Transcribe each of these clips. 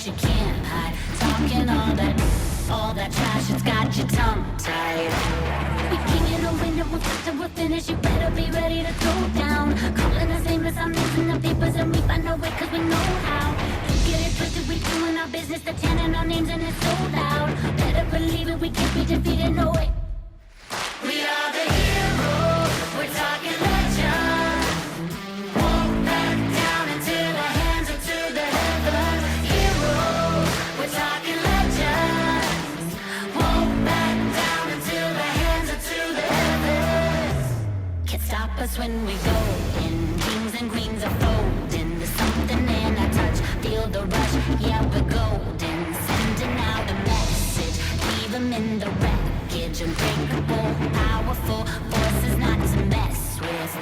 you can't hide. Talking all that trash, it's got your tongue tied. We king in the window, we'll start till we're finished. You better be ready to throw down. Calling us nameless, I'm missing the papers, and we find our way cause we know how. You get it twisted, we doing our business, they're chanting our names and it's so loud. Better believe it, we can't be defeated, no way. We are the heroes, we're talking legend. Won't back down until our hands are to the heavens. Heroes, we're talking legends. Won't back down until our hands are to the heavens. Can't stop us when we go in. Kings and queens are folding. There's something in our touch. Feel the rush, yeah, we're golden. Sending out a message, leave them in the wreckage. Unbreakable, powerful forces not to mess with.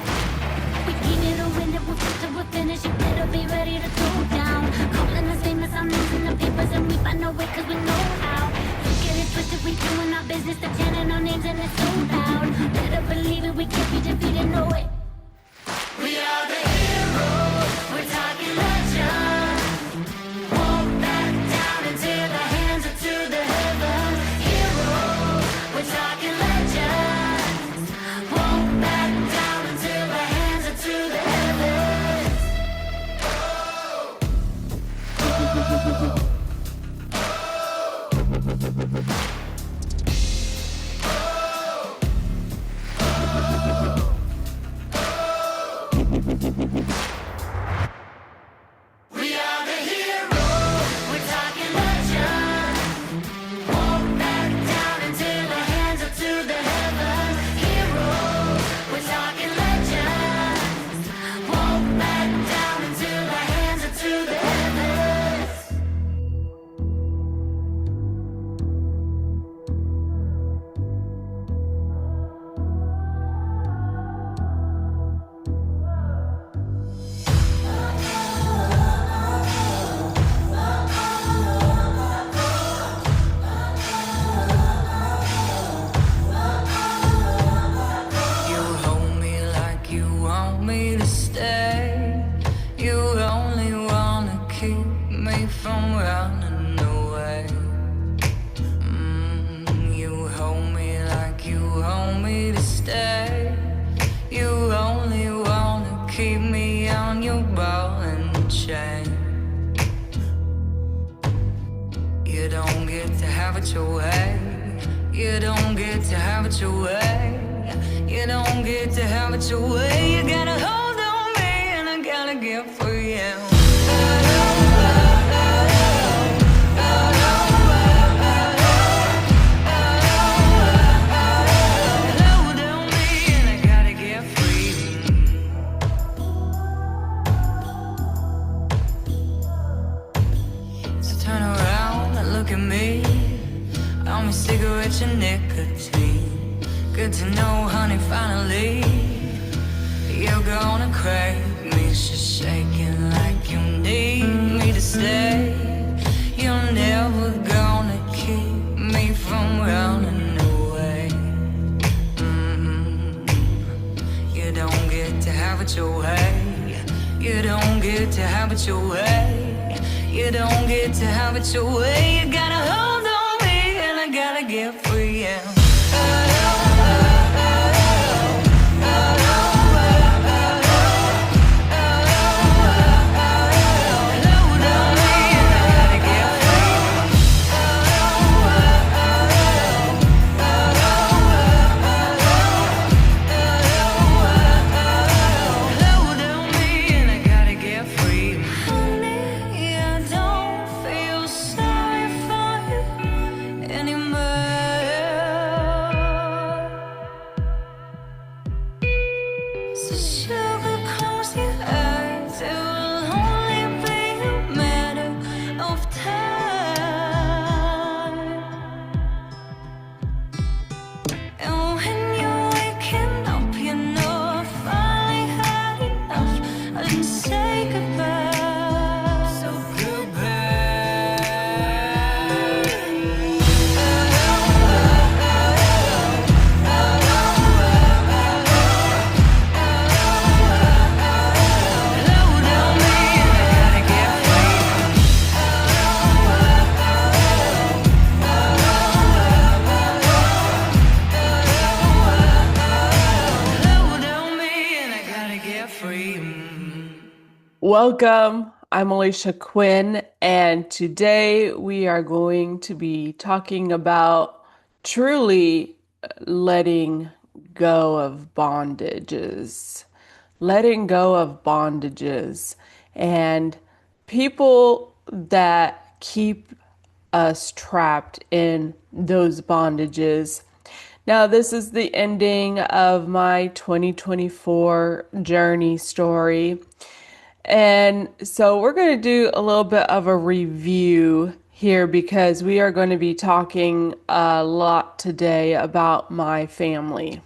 We keep it a window, we'll fight till we're finished. You better be ready to throw down. Calling us famous, I'm losing the papers, and we find our way cause we know how. You get it twisted, we doing our business, they're chanting our names and it's so loud. Better believe it, we can't be defeated, no way. We are the heroes, we're talking legend. Won't back down until our hands are to the heavens. Heroes, we're talking legends. Won't back down until our hands are to the heavens. We are the heroes, we're talking legend. Won't back down until our hands are to the heavens. Heroes, we're talking legends. Won't back down until our hands are to the heavens. You hold me like you want me to stay. You only wanna keep me from running away. You hold me like you want me to stay. You only wanna keep me on your ball and chain. You don't get to have it your way. You don't get to have it your way. You don't get to have it your way. You gotta hold on me and I gotta get for you. Hold on me and I gotta get free. So turn around and look at me. I'm a cigarette and nicotine. Good to know, honey, finally you're gonna crave me. Just shaking like you need me to stay. You're never gonna keep me from running away. You don't get to have it your way. You don't get to have it your way. You don't get to have it your way. You gotta hold on me and I gotta get for you. Honey, I don't feel sorry for you. Welcome. I'm Alisha Quinn, and today we are going to be talking about truly letting go of bondages. Letting go of bondages and people that keep us trapped in those bondages. Now, this is the ending of my 2024 journey story. And so we're going to do a little bit of a review here because we are going to be talking a lot today about my family.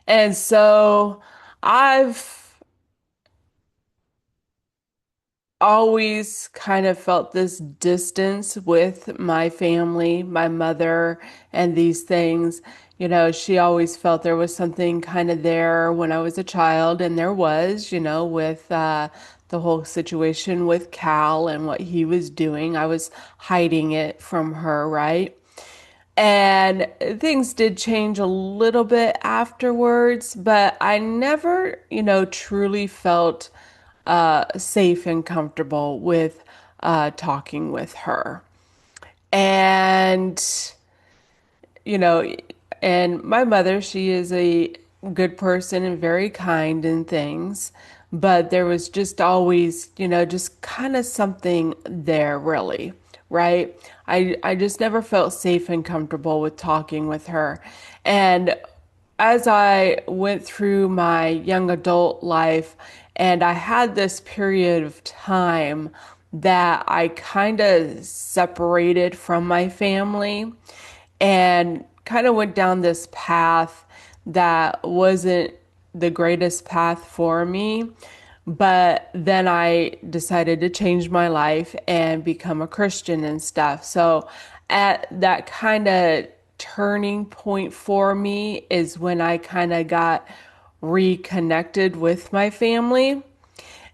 And so I've always kind of felt this distance with my family, my mother, and these things. She always felt there was something kind of there when I was a child, and there was, with the whole situation with Cal and what he was doing. I was hiding it from her, right? And things did change a little bit afterwards, but I never, truly felt safe and comfortable with talking with her. And, you know, and my mother, she is a good person and very kind and things, but there was just always, just kind of something there, really, right? I just never felt safe and comfortable with talking with her. And as I went through my young adult life, and I had this period of time that I kind of separated from my family and kind of went down this path that wasn't the greatest path for me. But then I decided to change my life and become a Christian and stuff. So at that kind of turning point for me is when I kind of got reconnected with my family.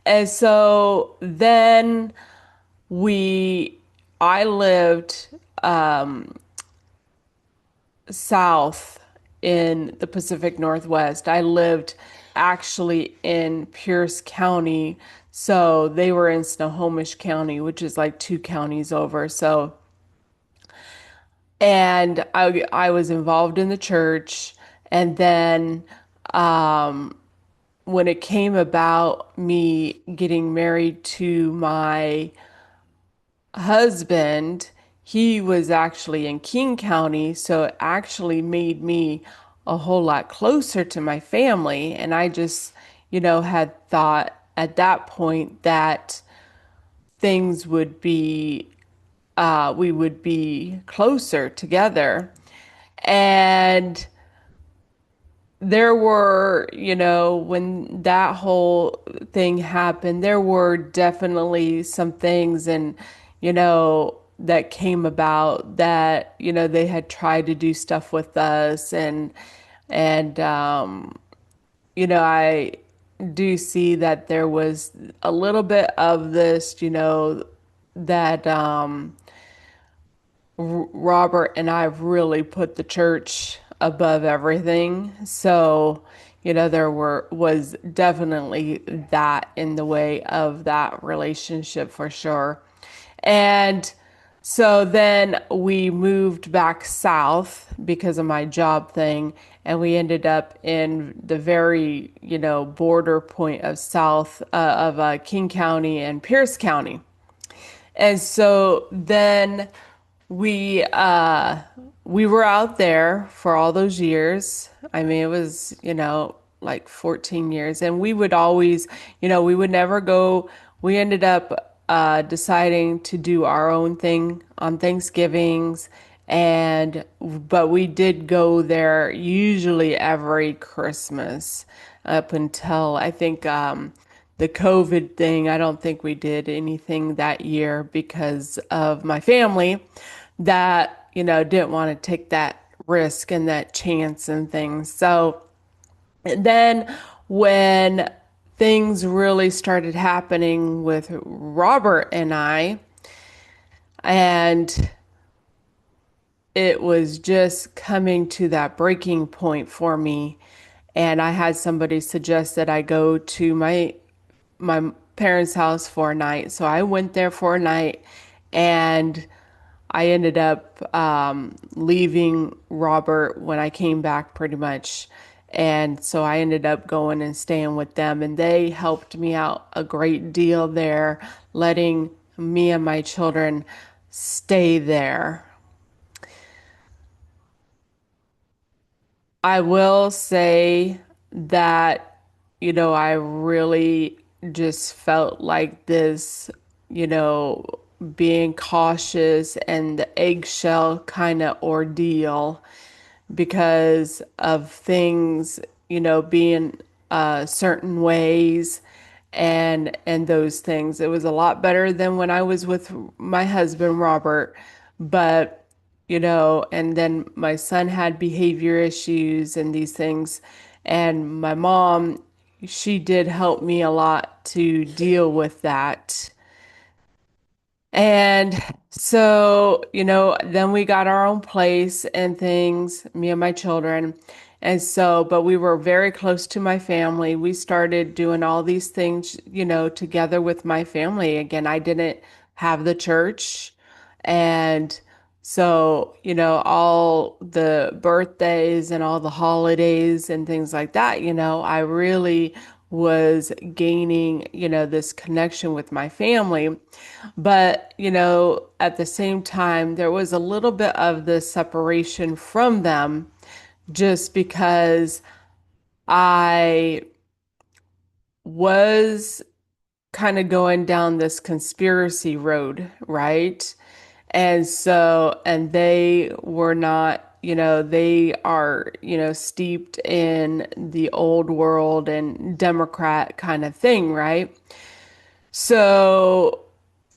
And so then we, I lived south in the Pacific Northwest. I lived actually in Pierce County. So they were in Snohomish County, which is like two counties over. So, and I was involved in the church. And then when it came about me getting married to my husband, he was actually in King County, so it actually made me a whole lot closer to my family. And I just, had thought at that point that things would be, we would be closer together. And there were, when that whole thing happened, there were definitely some things and, that came about that, they had tried to do stuff with us and I do see that there was a little bit of this, that Robert and I have really put the church above everything. So, there was definitely that in the way of that relationship for sure. And so then we moved back south because of my job thing, and we ended up in the very, border point of south of King County and Pierce County. And so then we we were out there for all those years. I mean, it was, like 14 years. And we would always, we would never go. We ended up deciding to do our own thing on Thanksgivings. And but we did go there usually every Christmas up until I think the COVID thing. I don't think we did anything that year because of my family that, didn't want to take that risk and that chance and things. So then when things really started happening with Robert and I, and it was just coming to that breaking point for me. And I had somebody suggest that I go to my my parents' house for a night. So I went there for a night and I ended up leaving Robert when I came back pretty much. And so I ended up going and staying with them, and they helped me out a great deal there, letting me and my children stay there. I will say that, I really just felt like this, you know, being cautious and the eggshell kind of ordeal because of things, being certain ways and those things. It was a lot better than when I was with my husband Robert, but and then my son had behavior issues and these things, and my mom, she did help me a lot to deal with that. And so, then we got our own place and things, me and my children. And so, but we were very close to my family. We started doing all these things, together with my family. Again, I didn't have the church. And so, all the birthdays and all the holidays and things like that, I really was gaining, this connection with my family. But, at the same time, there was a little bit of the separation from them just because I was kind of going down this conspiracy road, right? And so, and they were not, they are, steeped in the old world and Democrat kind of thing, right? So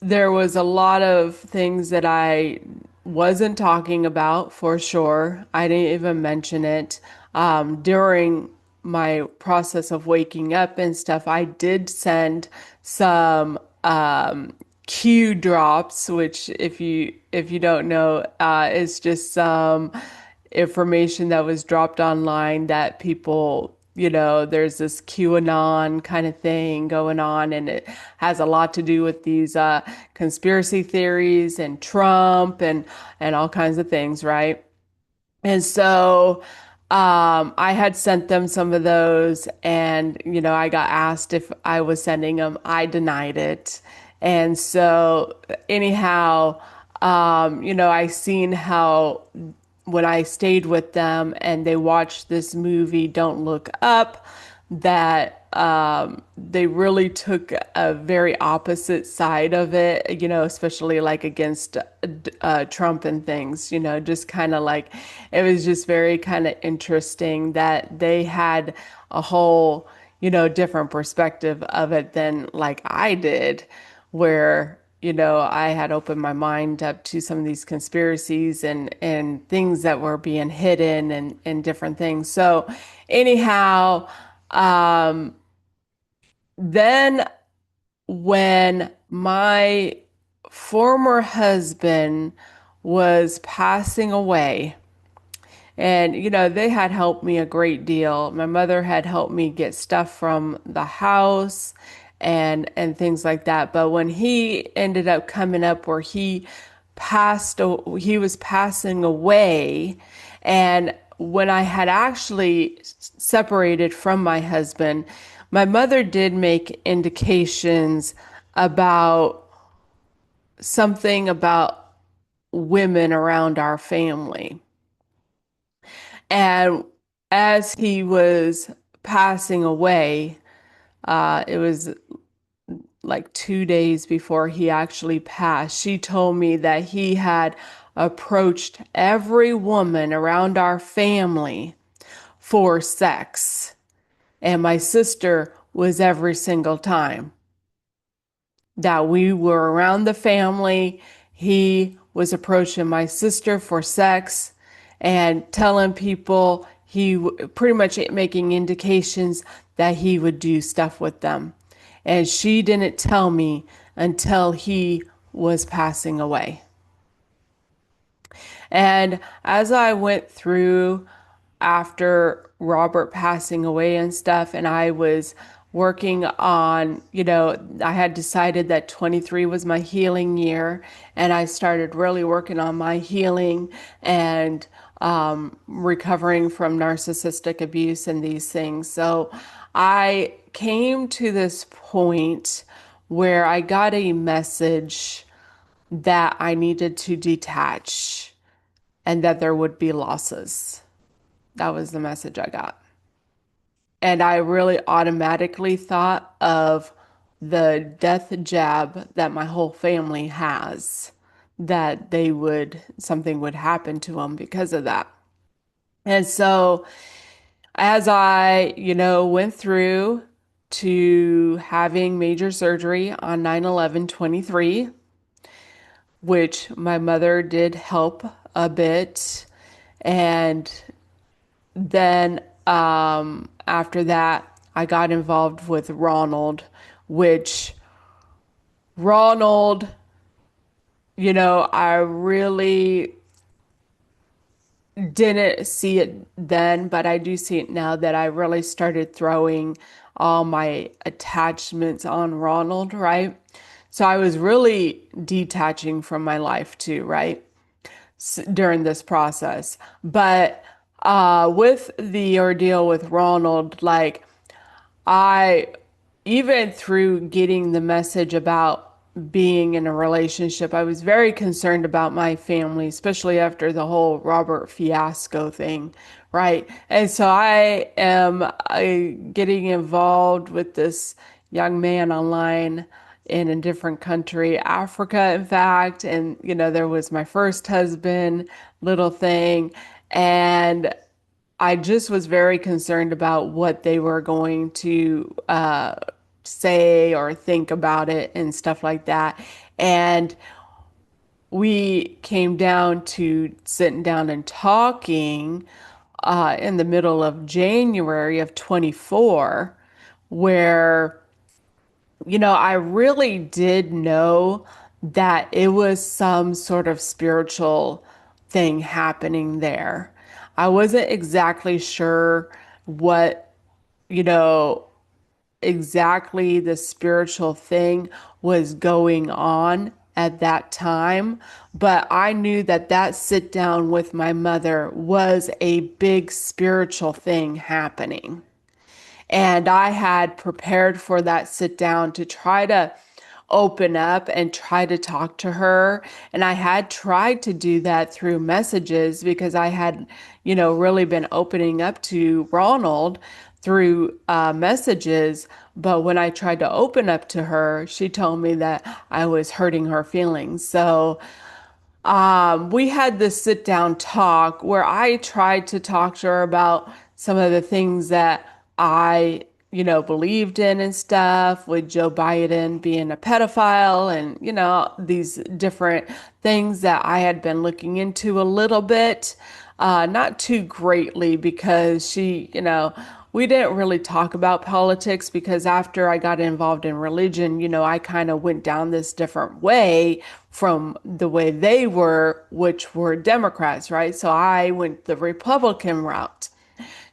there was a lot of things that I wasn't talking about for sure. I didn't even mention it. During my process of waking up and stuff, I did send some Q drops, which if you don't know, is just some information that was dropped online that people, there's this QAnon kind of thing going on, and it has a lot to do with these conspiracy theories and Trump and all kinds of things, right? And so I had sent them some of those, and I got asked if I was sending them. I denied it. And so, anyhow, I seen how when I stayed with them and they watched this movie, Don't Look Up, that they really took a very opposite side of it, especially like against Trump and things, just kind of like it was just very kind of interesting that they had a whole, different perspective of it than like I did, where I had opened my mind up to some of these conspiracies and things that were being hidden and different things. So anyhow, um, then when my former husband was passing away, and, they had helped me a great deal. My mother had helped me get stuff from the house and things like that. But when he ended up coming up where he was passing away, and when I had actually separated from my husband, my mother did make indications about something about women around our family. And as he was passing away, it was like 2 days before he actually passed, she told me that he had approached every woman around our family for sex. And my sister was every single time that we were around the family. He was approaching my sister for sex and telling people pretty much making indications that he would do stuff with them. And she didn't tell me until he was passing away. And as I went through after Robert passing away and stuff, and I was working on, I had decided that 23 was my healing year, and I started really working on my healing and recovering from narcissistic abuse and these things. So I came to this point where I got a message that I needed to detach and that there would be losses. That was the message I got. And I really automatically thought of the death jab that my whole family has, that something would happen to them because of that. And so as I, went through to having major surgery on 9/11/23, which my mother did help a bit. And then after that, I got involved with Ronald, which Ronald, I really didn't see it then, but I do see it now that I really started throwing all my attachments on Ronald, right? So I was really detaching from my life too, right? During this process. But with the ordeal with Ronald, like I, even through getting the message about being in a relationship, I was very concerned about my family, especially after the whole Robert fiasco thing, right? And so I am getting involved with this young man online in a different country, Africa, in fact. And, there was my first husband, little thing. And I just was very concerned about what they were going to say or think about it and stuff like that. And we came down to sitting down and talking in the middle of January of 24, where, I really did know that it was some sort of spiritual thing happening there. I wasn't exactly sure what, you know, exactly the spiritual thing was going on at that time, but I knew that that sit down with my mother was a big spiritual thing happening. And I had prepared for that sit down to try to open up and try to talk to her. And I had tried to do that through messages because I had, really been opening up to Ronald through messages. But when I tried to open up to her, she told me that I was hurting her feelings. So we had this sit down talk where I tried to talk to her about some of the things that I, believed in and stuff, with Joe Biden being a pedophile and, these different things that I had been looking into a little bit, not too greatly because she, we didn't really talk about politics because after I got involved in religion, I kind of went down this different way from the way they were, which were Democrats, right? So I went the Republican route.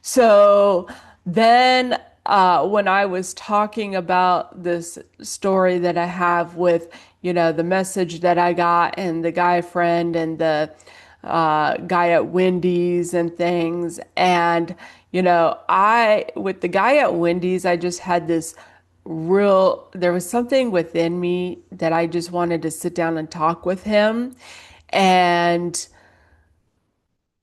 So then when I was talking about this story that I have with, the message that I got and the guy friend and the guy at Wendy's and things. And, with the guy at Wendy's, I just had this there was something within me that I just wanted to sit down and talk with him. And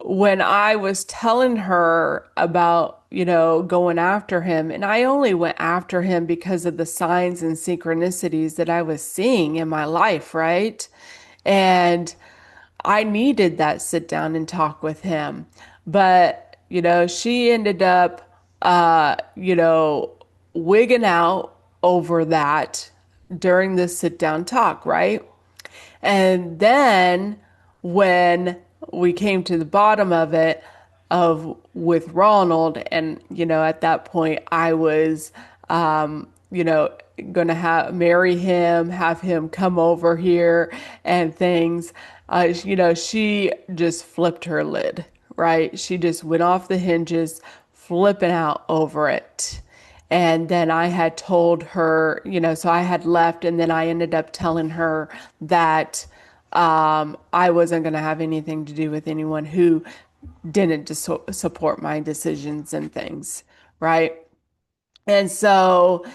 when I was telling her about, going after him, and I only went after him because of the signs and synchronicities that I was seeing in my life, right? And I needed that sit down and talk with him. But, she ended up, wigging out over that during the sit down talk, right? And then when we came to the bottom of it, of with Ronald, and at that point I was, gonna have marry him, have him come over here and things. She just flipped her lid, right? She just went off the hinges, flipping out over it. And then I had told her, so I had left, and then I ended up telling her that I wasn't going to have anything to do with anyone who didn't support my decisions and things, right? And so,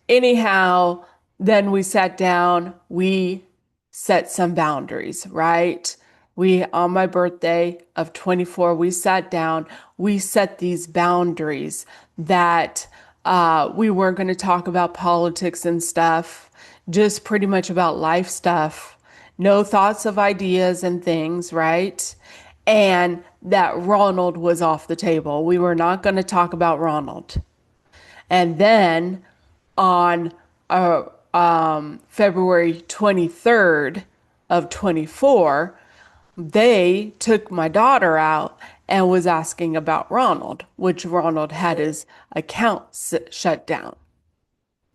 anyhow, then we sat down, we set some boundaries, right? On my birthday of 24, we sat down, we set these boundaries that we weren't going to talk about politics and stuff, just pretty much about life stuff. No thoughts of ideas and things, right? And that Ronald was off the table. We were not going to talk about Ronald. And then on February 23rd of 24, they took my daughter out and was asking about Ronald, which Ronald had his account shut down.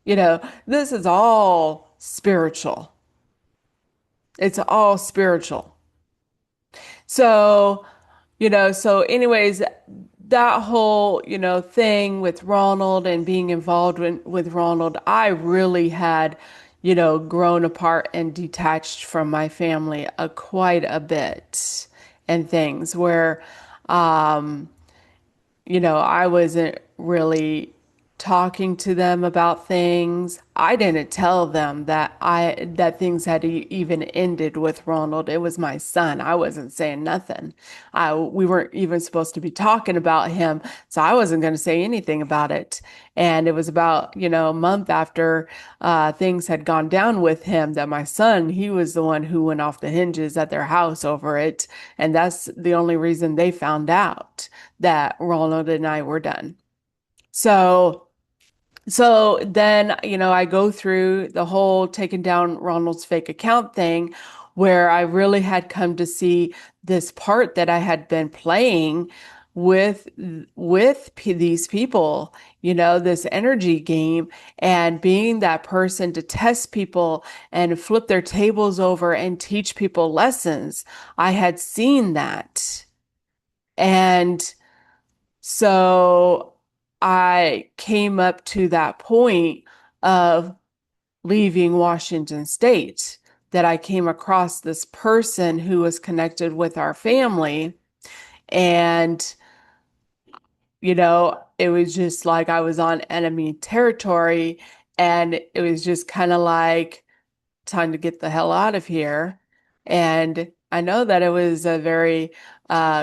This is all spiritual. It's all spiritual. So, so anyways, that whole, thing with Ronald and being involved with Ronald, I really had, grown apart and detached from my family quite a bit and things where, um, I wasn't really talking to them about things. I didn't tell them that things had even ended with Ronald. It was my son. I wasn't saying nothing. We weren't even supposed to be talking about him, so I wasn't going to say anything about it. And it was about, a month after things had gone down with him that my son, he was the one who went off the hinges at their house over it. And that's the only reason they found out that Ronald and I were done. So then, I go through the whole taking down Ronald's fake account thing where I really had come to see this part that I had been playing with these people, this energy game and being that person to test people and flip their tables over and teach people lessons. I had seen that. And so I came up to that point of leaving Washington State that I came across this person who was connected with our family. And, it was just like I was on enemy territory. And it was just kind of like, time to get the hell out of here. And I know that it was a very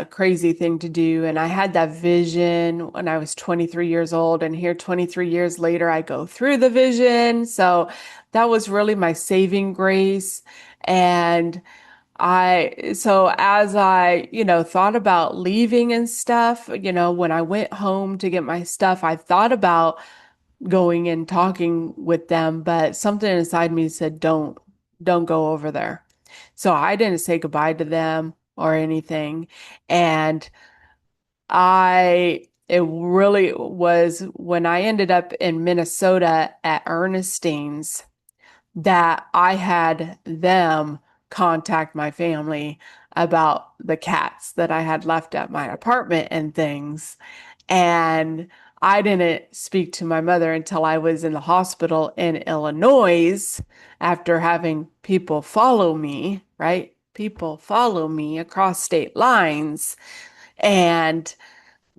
crazy thing to do. And I had that vision when I was 23 years old. And here, 23 years later, I go through the vision. So that was really my saving grace. And so as I, thought about leaving and stuff, when I went home to get my stuff, I thought about going and talking with them, but something inside me said, don't go over there. So I didn't say goodbye to them or anything. And it really was when I ended up in Minnesota at Ernestine's that I had them contact my family about the cats that I had left at my apartment and things. And I didn't speak to my mother until I was in the hospital in Illinois after having people follow me, right? People follow me across state lines. And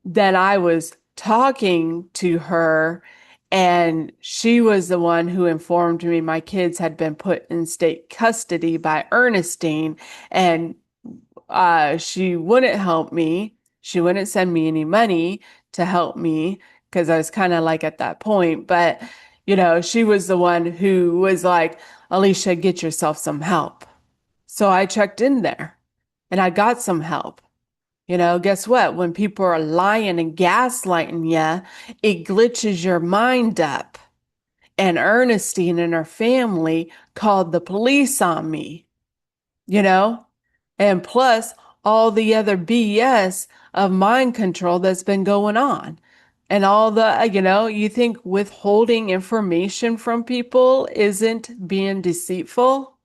then I was talking to her, and she was the one who informed me my kids had been put in state custody by Ernestine, and she wouldn't help me. She wouldn't send me any money to help me because I was kind of like at that point. But, she was the one who was like, Alisha, get yourself some help. So I checked in there and I got some help. Guess what? When people are lying and gaslighting you, it glitches your mind up. And Ernestine and her family called the police on me, you know? And plus all the other BS of mind control that's been going on. And all the, you think withholding information from people isn't being deceitful?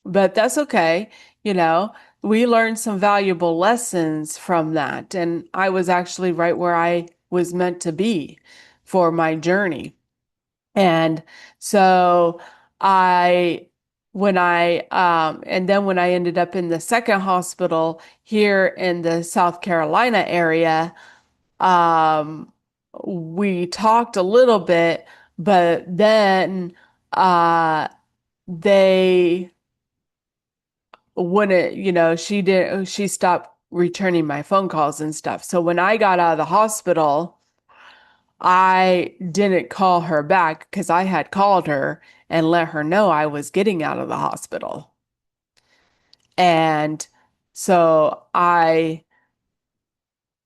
But that's okay. You know, we learned some valuable lessons from that. And I was actually right where I was meant to be for my journey. And so I, and then when I ended up in the second hospital here in the South Carolina area, um, we talked a little bit, but then, they wouldn't, she stopped returning my phone calls and stuff. So when I got out of the hospital, I didn't call her back because I had called her and let her know I was getting out of the hospital. And so I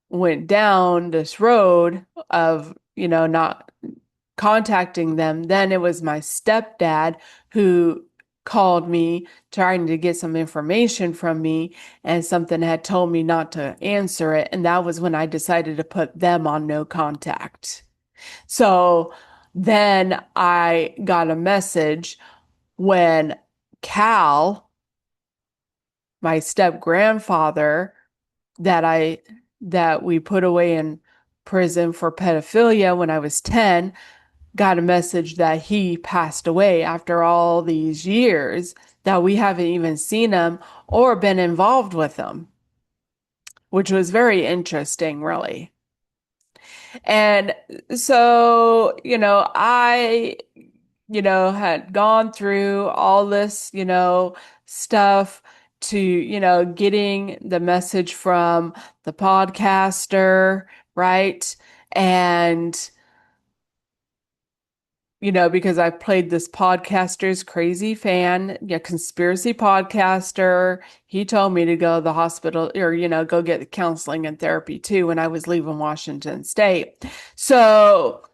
went down this road of, not contacting them. Then it was my stepdad who called me trying to get some information from me, and something had told me not to answer it. And that was when I decided to put them on no contact. So then I got a message when Cal, my step grandfather, that I that we put away in prison for pedophilia when I was 10, got a message that he passed away after all these years, that we haven't even seen him or been involved with him, which was very interesting, really. And so, had gone through all this, stuff to, getting the message from the podcaster, right? And because I played this podcaster's crazy fan, conspiracy podcaster. He told me to go to the hospital or, go get counseling and therapy too when I was leaving Washington State. So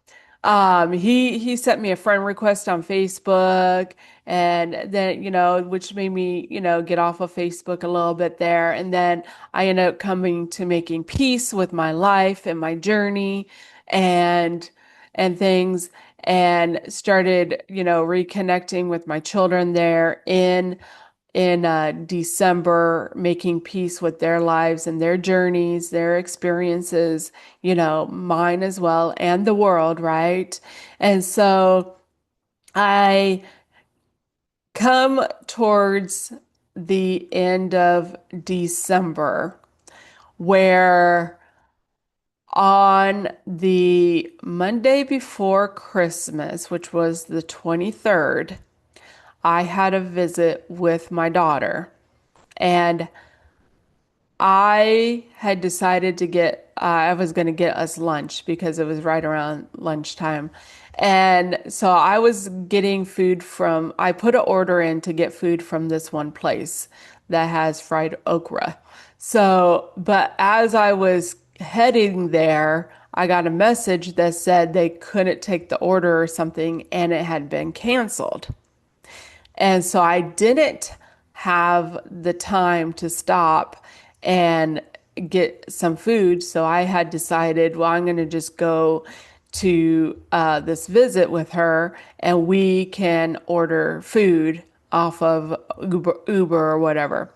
he sent me a friend request on Facebook, and then, which made me, get off of Facebook a little bit there. And then I ended up coming to making peace with my life and my journey and things, and started, reconnecting with my children there in December, making peace with their lives and their journeys, their experiences, mine as well, and the world, right? And so I come towards the end of December, where on the Monday before Christmas, which was the 23rd, I had a visit with my daughter. And I had decided I was going to get us lunch because it was right around lunchtime. And so I was getting I put an order in to get food from this one place that has fried okra. So, but as I was heading there, I got a message that said they couldn't take the order or something and it had been canceled. And so I didn't have the time to stop and get some food. So I had decided, well, I'm going to just go to this visit with her and we can order food off of Uber or whatever.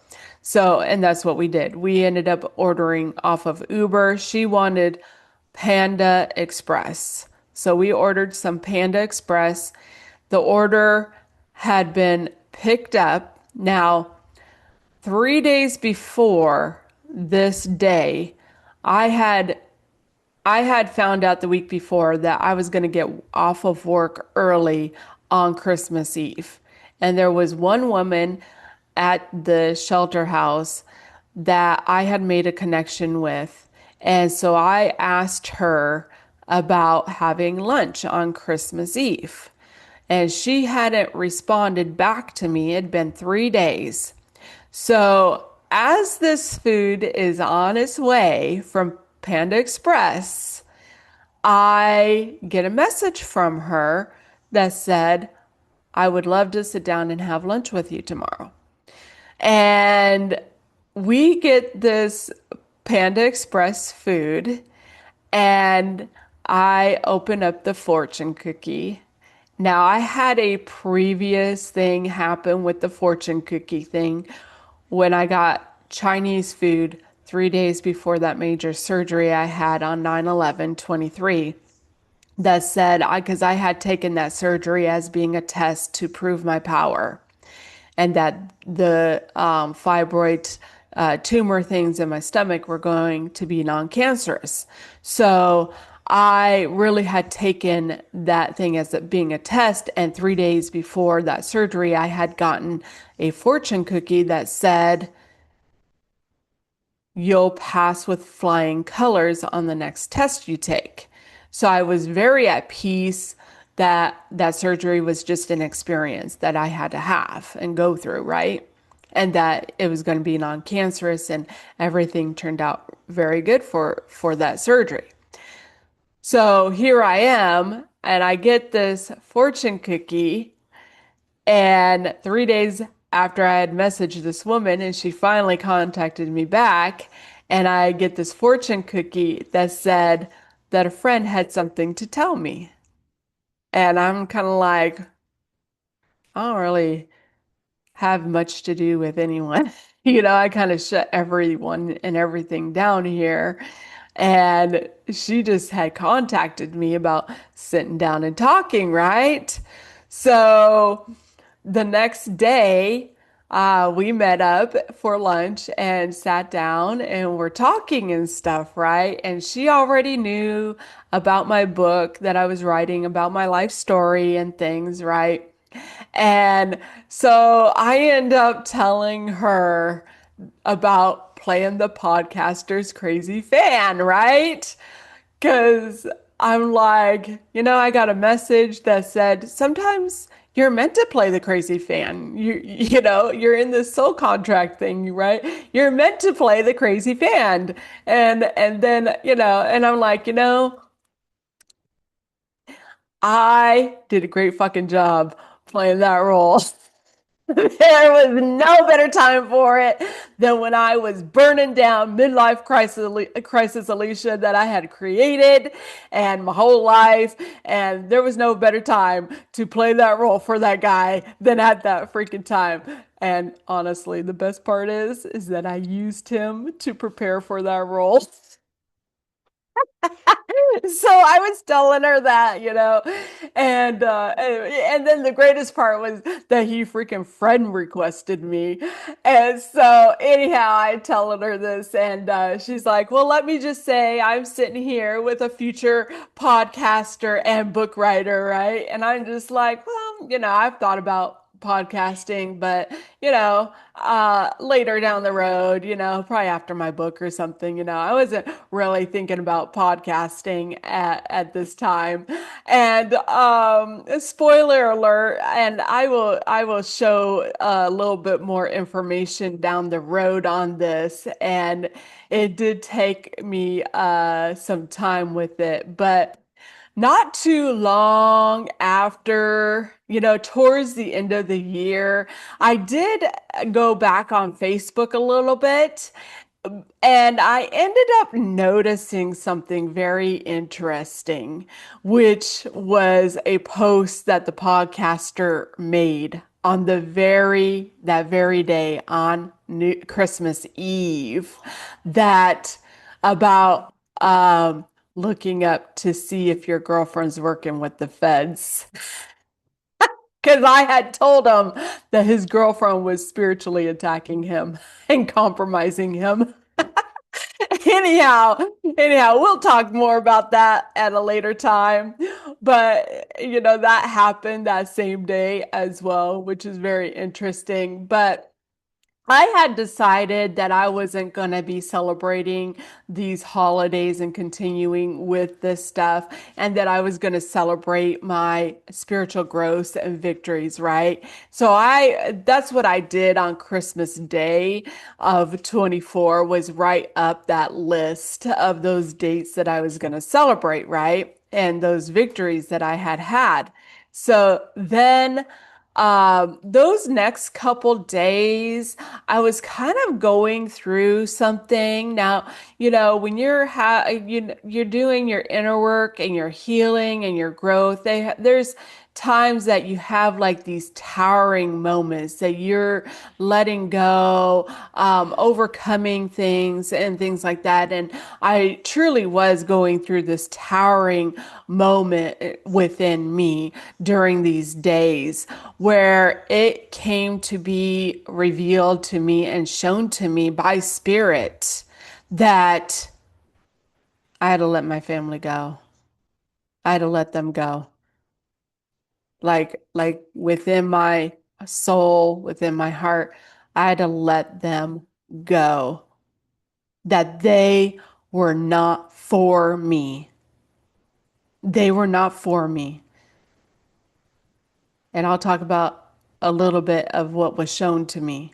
So, and that's what we did. We ended up ordering off of Uber. She wanted Panda Express. So we ordered some Panda Express. The order had been picked up. Now, 3 days before this day, I had found out the week before that I was going to get off of work early on Christmas Eve. And there was one woman at the shelter house that I had made a connection with. And so I asked her about having lunch on Christmas Eve. And she hadn't responded back to me. It had been 3 days. So as this food is on its way from Panda Express, I get a message from her that said, I would love to sit down and have lunch with you tomorrow. And we get this Panda Express food, and I open up the fortune cookie. Now, I had a previous thing happen with the fortune cookie thing when I got Chinese food 3 days before that major surgery I had on 9/11/23. that said, because I had taken that surgery as being a test to prove my power, and that the fibroid tumor things in my stomach were going to be non-cancerous. So I really had taken that thing as it being a test. And 3 days before that surgery, I had gotten a fortune cookie that said, you'll pass with flying colors on the next test you take. So I was very at peace that that surgery was just an experience that I had to have and go through, right? And that it was going to be non-cancerous, and everything turned out very good for that surgery. So here I am, and I get this fortune cookie, and 3 days after I had messaged this woman, and she finally contacted me back, and I get this fortune cookie that said that a friend had something to tell me. And I'm kind of like, I don't really have much to do with anyone. I kind of shut everyone and everything down here. And she just had contacted me about sitting down and talking, right? So the next day, we met up for lunch and sat down and we're talking and stuff, right? And she already knew about my book that I was writing about my life story and things, right? And so I end up telling her about playing the podcaster's crazy fan, right? Because I'm like, I got a message that said sometimes you're meant to play the crazy fan. You're in this soul contract thing, right? You're meant to play the crazy fan. And then, and I'm like, I did a great fucking job playing that role. There was no better time for it than when I was burning down midlife crisis Alisha that I had created and my whole life. And there was no better time to play that role for that guy than at that freaking time. And honestly, the best part is that I used him to prepare for that role. So I was telling her that, and then the greatest part was that he freaking friend requested me. And so anyhow, I telling her this, and she's like, "Well, let me just say I'm sitting here with a future podcaster and book writer, right?" And I'm just like, "Well, I've thought about podcasting, but later down the road, probably after my book or something, I wasn't really thinking about podcasting at this time." And spoiler alert, and I will show a little bit more information down the road on this. And it did take me some time with it, but not too long after, towards the end of the year, I did go back on Facebook a little bit, and I ended up noticing something very interesting, which was a post that the podcaster made on that very day on Christmas Eve, that about looking up to see if your girlfriend's working with the feds. Because I had told him that his girlfriend was spiritually attacking him and compromising him. anyhow, anyhow, we'll talk more about that at a later time. But, that happened that same day as well, which is very interesting. But I had decided that I wasn't going to be celebrating these holidays and continuing with this stuff, and that I was going to celebrate my spiritual growth and victories, right? So that's what I did on Christmas Day of 24, was write up that list of those dates that I was going to celebrate, right? And those victories that I had had. So then those next couple days, I was kind of going through something. Now, when you're doing your inner work and your healing and your growth, there's times that you have like these towering moments that you're letting go, overcoming things and things like that. And I truly was going through this towering moment within me during these days where it came to be revealed to me and shown to me by spirit that I had to let my family go. I had to let them go. Like within my soul, within my heart, I had to let them go. That they were not for me. They were not for me. And I'll talk about a little bit of what was shown to me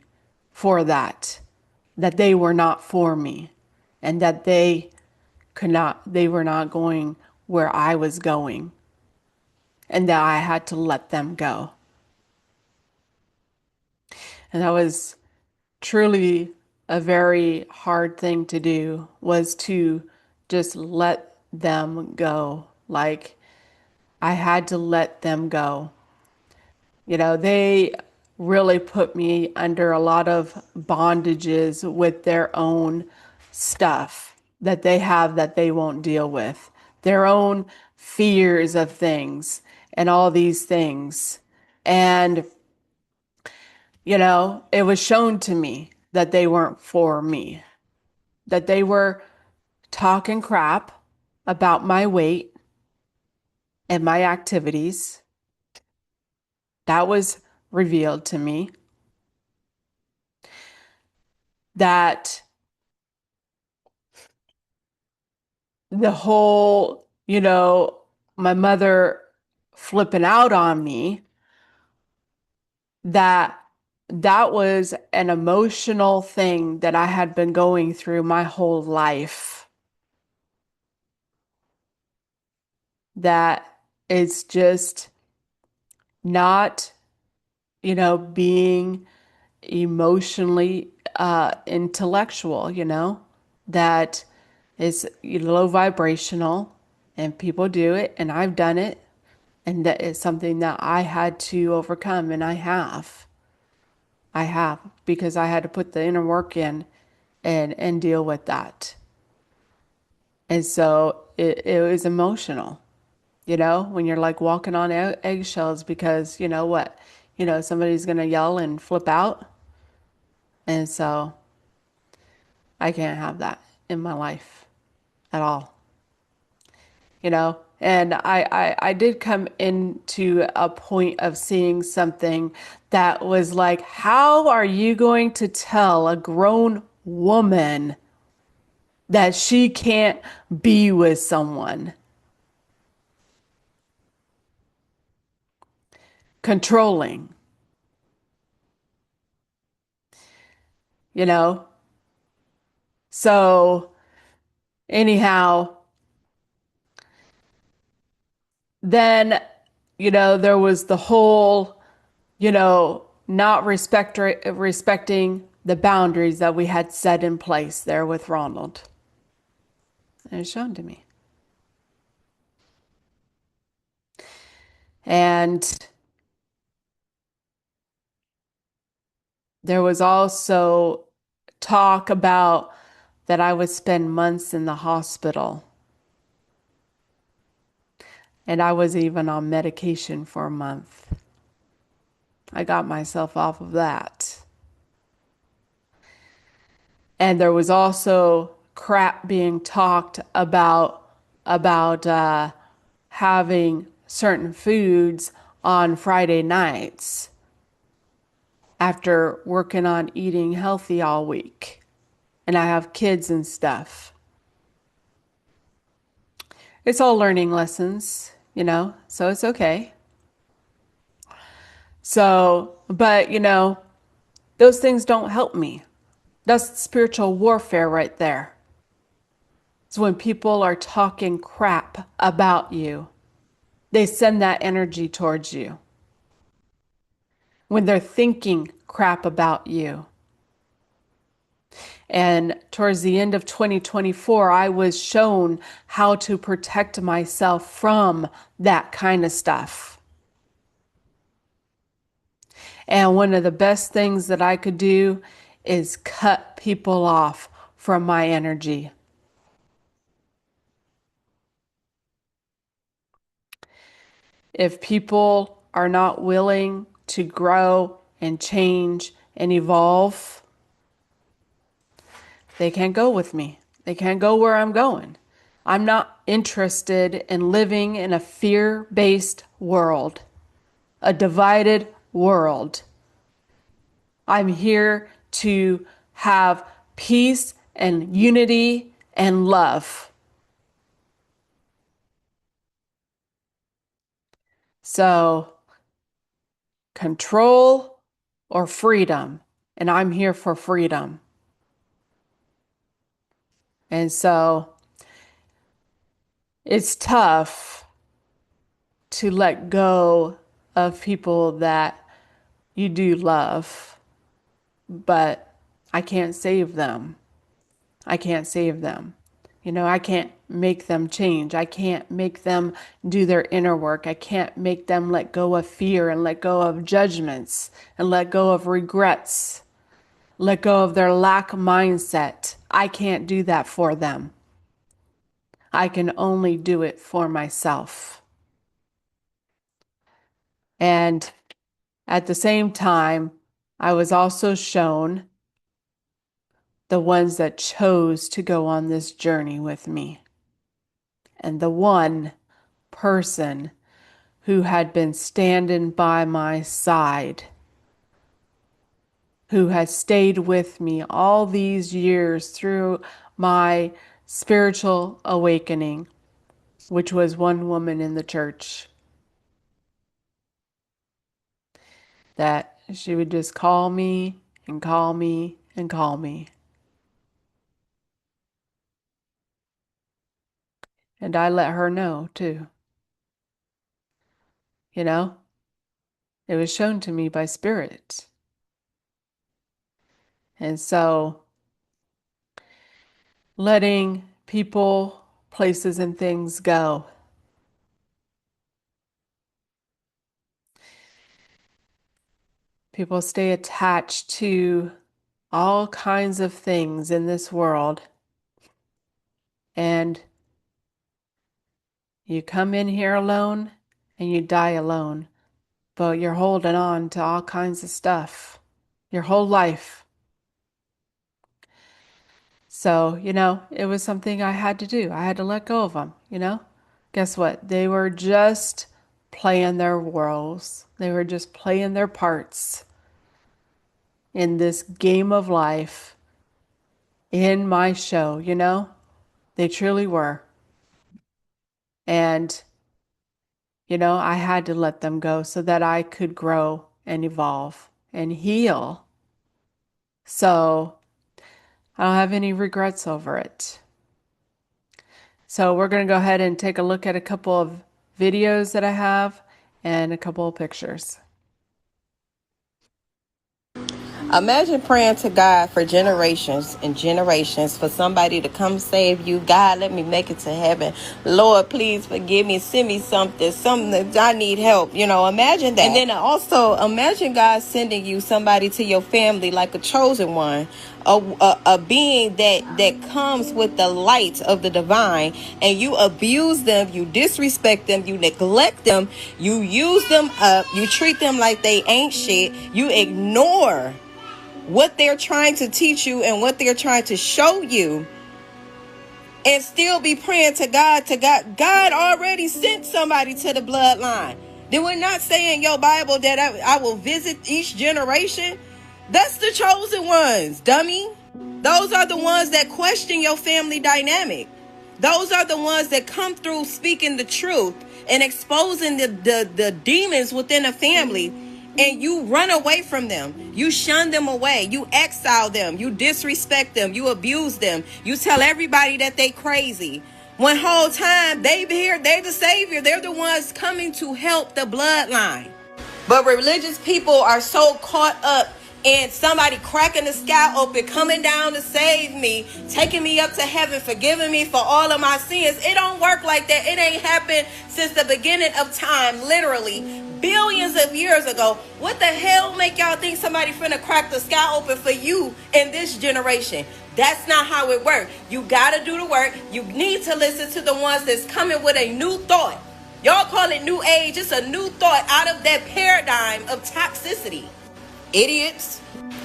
for that. That they were not for me. And that they were not going where I was going. And that I had to let them go. And that was truly a very hard thing to do, was to just let them go. Like I had to let them go. They really put me under a lot of bondages with their own stuff that they have that they won't deal with, their own fears of things and all these things. And it was shown to me that they weren't for me, that they were talking crap about my weight and my activities. That was revealed to me. That the whole, my mother flipping out on me, that that was an emotional thing that I had been going through my whole life. That it's just not, being emotionally intellectual, that is low vibrational and people do it and I've done it and that is something that I had to overcome and I have because I had to put the inner work in and deal with that. And so it was emotional, when you're like walking on eggshells because you know what, somebody's going to yell and flip out. And so I can't have that in my life at all, And I did come into a point of seeing something that was like, how are you going to tell a grown woman that she can't be with someone? Controlling, you know? So, anyhow, then, there was the whole, not respecting the boundaries that we had set in place there with Ronald. And it's shown to me. And there was also talk about that I would spend months in the hospital. And I was even on medication for a month. I got myself off of that. And there was also crap being talked about having certain foods on Friday nights after working on eating healthy all week. And I have kids and stuff. It's all learning lessons, so it's okay. So, but those things don't help me. That's spiritual warfare right there. It's when people are talking crap about you. They send that energy towards you. When they're thinking crap about you. And towards the end of 2024, I was shown how to protect myself from that kind of stuff. And one of the best things that I could do is cut people off from my energy. If people are not willing to grow and change and evolve, they can't go with me. They can't go where I'm going. I'm not interested in living in a fear-based world, a divided world. I'm here to have peace and unity and love. So, control or freedom, and I'm here for freedom. And so, it's tough to let go of people that you do love, but I can't save them. I can't save them. I can't make them change. I can't make them do their inner work. I can't make them let go of fear and let go of judgments and let go of regrets, let go of their lack mindset. I can't do that for them. I can only do it for myself. And at the same time, I was also shown the ones that chose to go on this journey with me. And the one person who had been standing by my side, who had stayed with me all these years through my spiritual awakening, which was one woman in the church, that she would just call me and call me and call me. And I let her know too. It was shown to me by Spirit. And so, letting people, places, and things go. People stay attached to all kinds of things in this world. And you come in here alone and you die alone. But you're holding on to all kinds of stuff your whole life. So, it was something I had to do. I had to let go of them, Guess what? They were just playing their roles. They were just playing their parts in this game of life, in my show, They truly were. And, I had to let them go so that I could grow and evolve and heal. So I don't have any regrets over it. So we're going to go ahead and take a look at a couple of videos that I have and a couple of pictures. Imagine praying to God for generations and generations for somebody to come save you. God, let me make it to heaven. Lord, please forgive me. Send me something that I need help. Imagine that. And then also imagine God sending you somebody to your family like a chosen one, a being that comes with the light of the divine, and you abuse them, you disrespect them, you neglect them, you use them up, you treat them like they ain't shit, you ignore what they're trying to teach you and what they're trying to show you, and still be praying to God. God already sent somebody to the bloodline. Did we not say in your Bible that I will visit each generation? That's the chosen ones, dummy. Those are the ones that question your family dynamic. Those are the ones that come through speaking the truth and exposing the demons within a family. And you run away from them. You shun them away. You exile them. You disrespect them. You abuse them. You tell everybody that they crazy. One whole time they here, they're the savior. They're the ones coming to help the bloodline. But religious people are so caught up in somebody cracking the sky open, coming down to save me, taking me up to heaven, forgiving me for all of my sins. It don't work like that. It ain't happened since the beginning of time, literally. billions of years ago. What the hell make y'all think somebody finna crack the sky open for you in this generation? That's not how it works. You gotta do the work. You need to listen to the ones that's coming with a new thought. Y'all call it new age. It's a new thought out of that paradigm of toxicity. Idiots.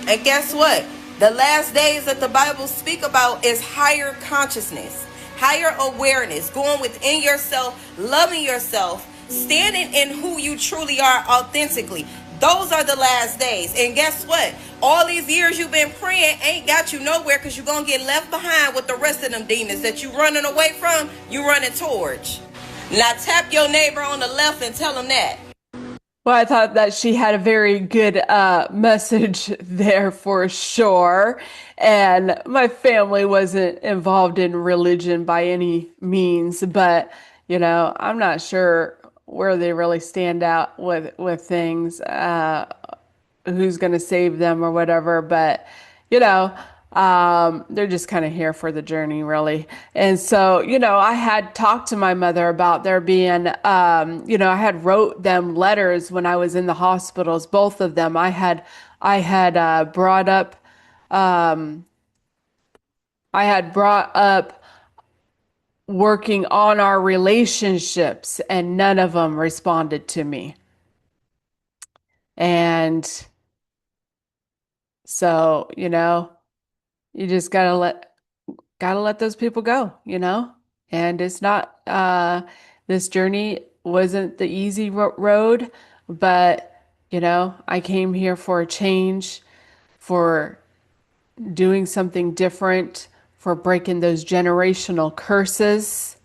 And guess what? The last days that the Bible speak about is higher consciousness, higher awareness, going within yourself, loving yourself, standing in who you truly are authentically. Those are the last days. And guess what? All these years you've been praying ain't got you nowhere, because you're going to get left behind with the rest of them demons that you running away from, you running towards. Now tap your neighbor on the left and tell him that. Well, I thought that she had a very good message there for sure. And my family wasn't involved in religion by any means, but, you know, I'm not sure where they really stand out with things, who's going to save them or whatever. But, you know, they're just kind of here for the journey, really. And so, you know, I had talked to my mother about there being, you know, I had wrote them letters when I was in the hospitals, both of them. I had brought up working on our relationships, and none of them responded to me. And so, you know, you just gotta let those people go, you know? And it's not, this journey wasn't the easy road, but, you know, I came here for a change, for doing something different, for breaking those generational curses.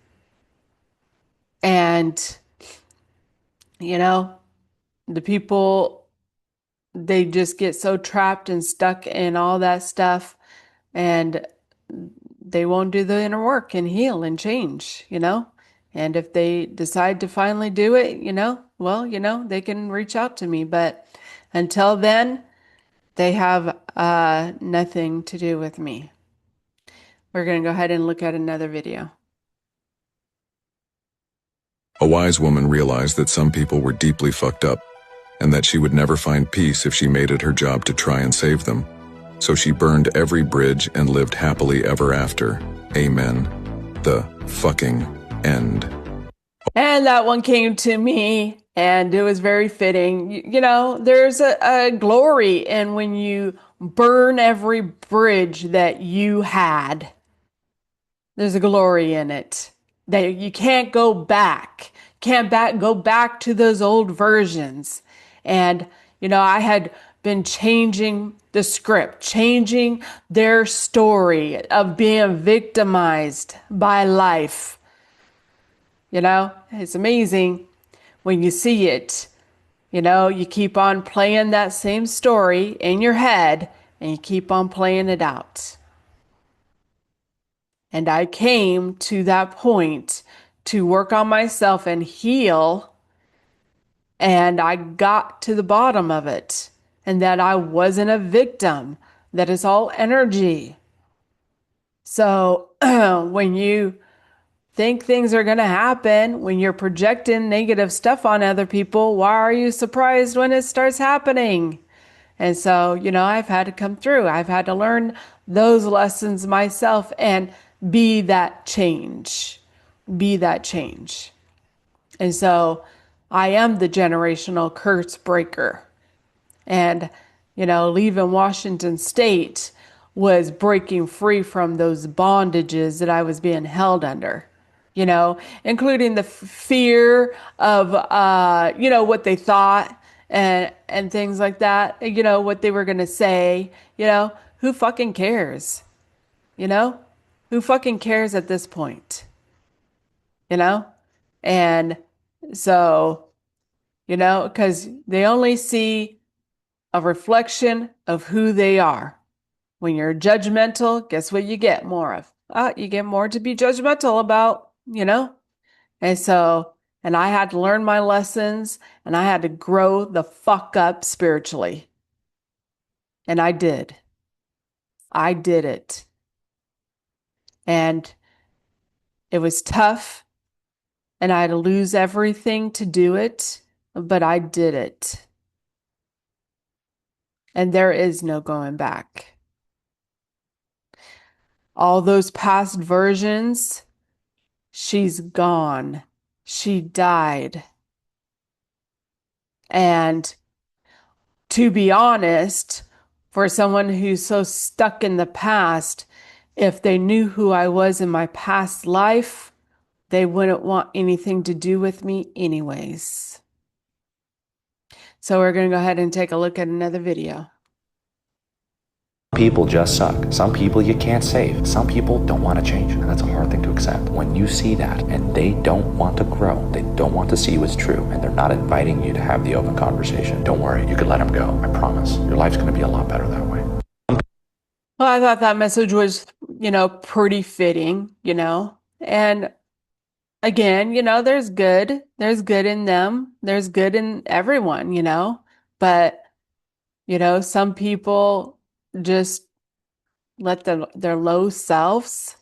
And, you know, the people, they just get so trapped and stuck in all that stuff, and they won't do the inner work and heal and change, you know? And if they decide to finally do it, you know, well, you know, they can reach out to me. But until then, they have nothing to do with me. We're going to go ahead and look at another video. A wise woman realized that some people were deeply fucked up, and that she would never find peace if she made it her job to try and save them. So she burned every bridge and lived happily ever after. Amen. The fucking end. And that one came to me, and it was very fitting. You know, there's a glory in when you burn every bridge that you had. There's a glory in it that you can't go back. Go back to those old versions. And, you know, I had been changing the script, changing their story of being victimized by life. You know, it's amazing when you see it. You know, you keep on playing that same story in your head, and you keep on playing it out. And I came to that point to work on myself and heal. And I got to the bottom of it, and that I wasn't a victim, that it's all energy. So when you think things are going to happen, when you're projecting negative stuff on other people, why are you surprised when it starts happening? And so, you know, I've had to come through. I've had to learn those lessons myself and be that change. Be that change. And so I am the generational curse breaker. And, you know, leaving Washington State was breaking free from those bondages that I was being held under, you know, including the fear of, you know, what they thought and things like that, you know, what they were going to say, you know, who fucking cares? You know, who fucking cares at this point? You know? And so, you know, because they only see a reflection of who they are. When you're judgmental, guess what you get more of? You get more to be judgmental about, you know? And so, and I had to learn my lessons, and I had to grow the fuck up spiritually. And I did. I did it. And it was tough, and I had to lose everything to do it. but I did it. And there is no going back. All those past versions, she's gone. She died. And to be honest, for someone who's so stuck in the past, if they knew who I was in my past life, they wouldn't want anything to do with me anyways. So we're going to go ahead and take a look at another video. People just suck. Some people you can't save. Some people don't want to change, and that's a hard thing to accept. When you see that and they don't want to grow, they don't want to see what's true, and they're not inviting you to have the open conversation, don't worry, you can let them go. I promise. Your life's going to be a lot better that way. Well, I thought that message was, pretty fitting, and again, there's good. There's good in them. There's good in everyone, but, some people just let their low selves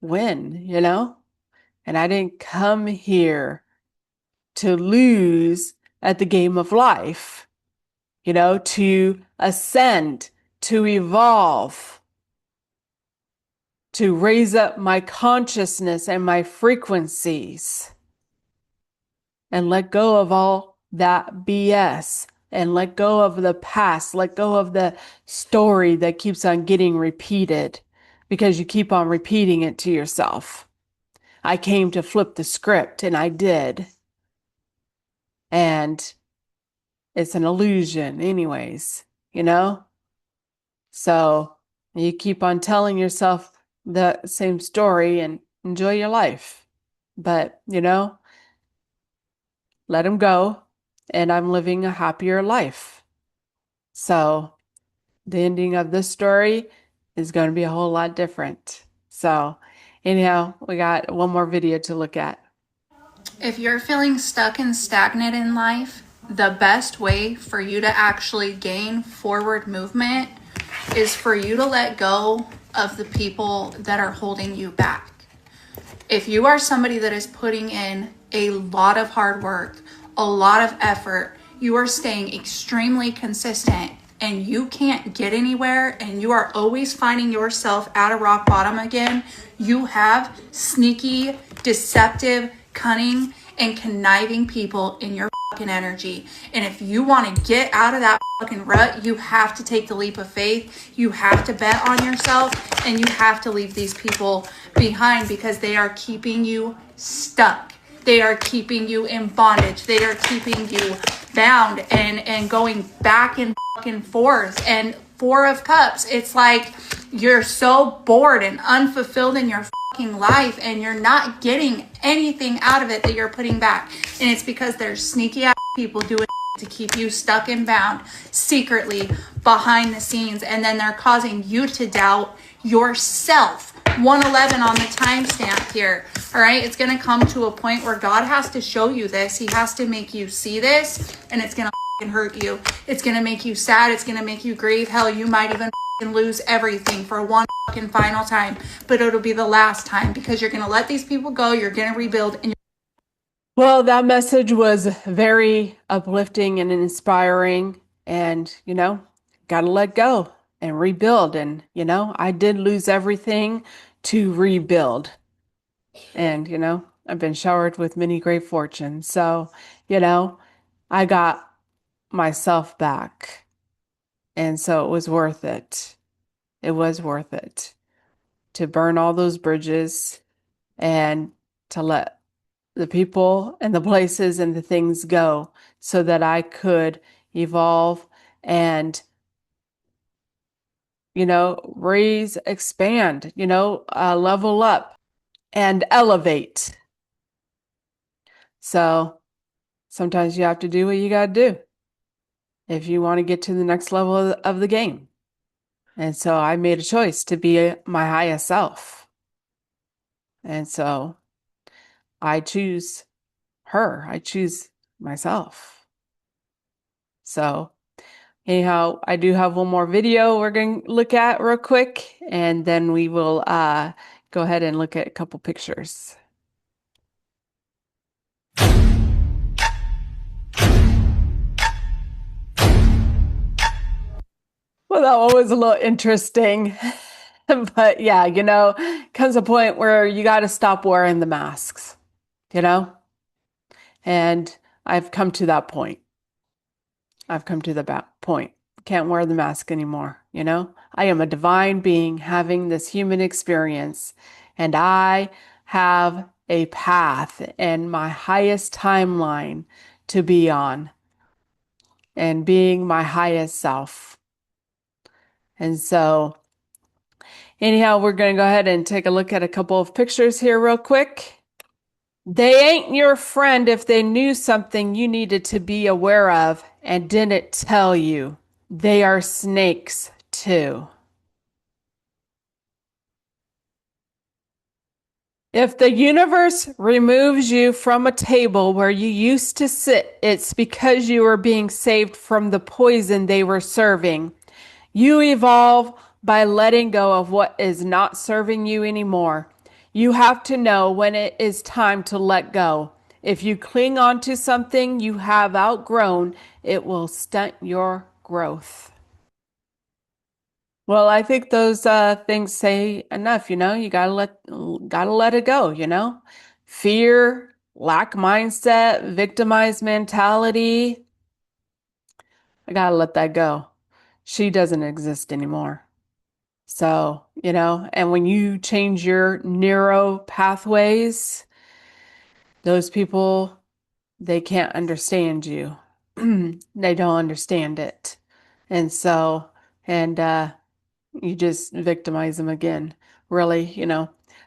win, and I didn't come here to lose at the game of life, to ascend, to evolve, to raise up my consciousness and my frequencies and let go of all that BS and let go of the past, let go of the story that keeps on getting repeated because you keep on repeating it to yourself. I came to flip the script, and I did. And it's an illusion anyways, So you keep on telling yourself the same story and enjoy your life. But, let them go, and I'm living a happier life. So the ending of this story is going to be a whole lot different. So anyhow, we got one more video to look at. If you're feeling stuck and stagnant in life, the best way for you to actually gain forward movement is for you to let go of the people that are holding you back. If you are somebody that is putting in a lot of hard work, a lot of effort, you are staying extremely consistent and you can't get anywhere and you are always finding yourself at a rock bottom again, you have sneaky, deceptive, cunning, and conniving people in your fucking energy. And if you want to get out of that fucking rut, you have to take the leap of faith. You have to bet on yourself, and you have to leave these people behind because they are keeping you stuck. They are keeping you in bondage. They are keeping you bound and going back and fucking forth. And Four of Cups, it's like you're so bored and unfulfilled in your fucking life and you're not getting anything out of it that you're putting back. And it's because there's sneaky ass people doing to keep you stuck and bound secretly behind the scenes. And then they're causing you to doubt yourself. 111 on the timestamp here. All right. It's going to come to a point where God has to show you this. He has to make you see this, and it's going to hurt you. It's going to make you sad. It's going to make you grieve. Hell, you might even lose everything for one final time, but it'll be the last time because you're going to let these people go. You're going to rebuild. Well, that message was very uplifting and inspiring, and, got to let go and rebuild. And, I did lose everything to rebuild. And, I've been showered with many great fortunes. So, I got myself back. And so it was worth it. It was worth it to burn all those bridges and to let the people and the places and the things go so that I could evolve and, raise, expand, level up and elevate. So sometimes you have to do what you got to do if you want to get to the next level of the game. And so I made a choice to be my highest self. And so I choose her. I choose myself. So anyhow, I do have one more video we're going to look at real quick, and then we will go ahead and look at a couple pictures. Well, that one was a little interesting. But yeah, comes a point where you got to stop wearing the masks, you know? And I've come to that point. I've come to the point. Can't wear the mask anymore, I am a divine being having this human experience, and I have a path and my highest timeline to be on and being my highest self. And so, anyhow, we're going to go ahead and take a look at a couple of pictures here real quick. They ain't your friend if they knew something you needed to be aware of and didn't tell you. They are snakes too. If the universe removes you from a table where you used to sit, it's because you were being saved from the poison they were serving. You evolve by letting go of what is not serving you anymore. You have to know when it is time to let go. If you cling on to something you have outgrown, it will stunt your growth. Well, I think those things say enough, you gotta let it go. Fear, lack mindset, victimized mentality. I gotta let that go. She doesn't exist anymore. So, and when you change your neuro pathways, those people, they can't understand you. They don't understand it. And so, and you just victimize them again, really.